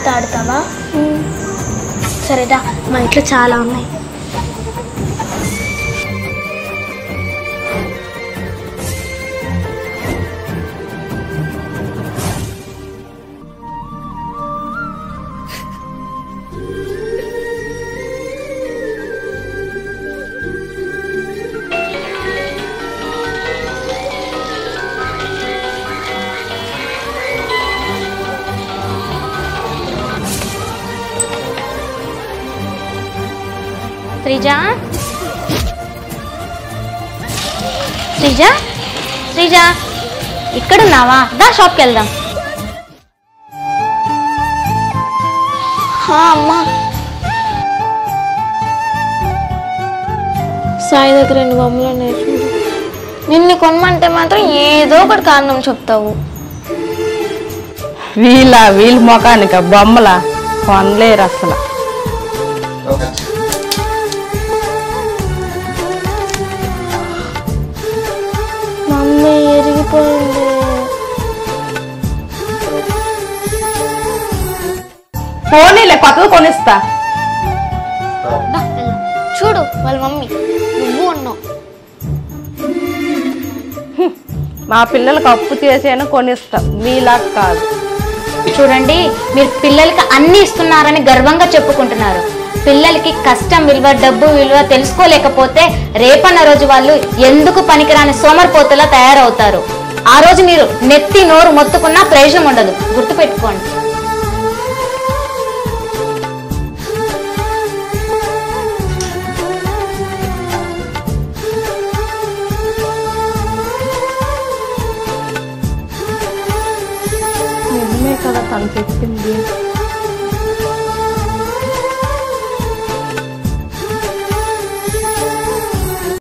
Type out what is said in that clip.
నాతో ఆడతావా? సరేదా, మా ఇంట్లో చాలా ఉన్నాయి. శ్రీజ, శ్రీజ, శ్రీజ, ఇక్కడున్నావా? దా షాప్కి వెళ్దాం. అమ్మా, సాయి దగ్గర 2 బొమ్మలు ఉన్నాయి. నిన్ను కొనమంటే మాత్రం ఏదో ఒకటి కారణం చెప్తావు. వీళ్ళ మొఖానిక బొమ్మల కొనలేరు అసలు. మమ్మీ ఎరిగిపోయింది. పోనీలే, కొత్తగా కొనిస్తా. చూడు వాళ్ళ మమ్మీ, నువ్వు ఉన్నావు. మా పిల్లలకు అప్పు చేసేనా కొనిస్తా, మీలా కాదు. చూడండి, మీరు పిల్లలకి అన్ని ఇస్తున్నారని గర్వంగా చెప్పుకుంటున్నారు. పిల్లలకి కష్టం విలువ, డబ్బు విలువ తెలుసుకోలేకపోతే రేపన్న రోజు వాళ్ళు ఎందుకు పనికిరాని సోమరిపోతులా తయారవుతారు. ఆ రోజు మీరు నెత్తి నోరు మొత్తుకున్నా ప్రయోజనం ఉండదు, గుర్తుపెట్టుకోండి. నిజమే కదా తను చెప్పింది.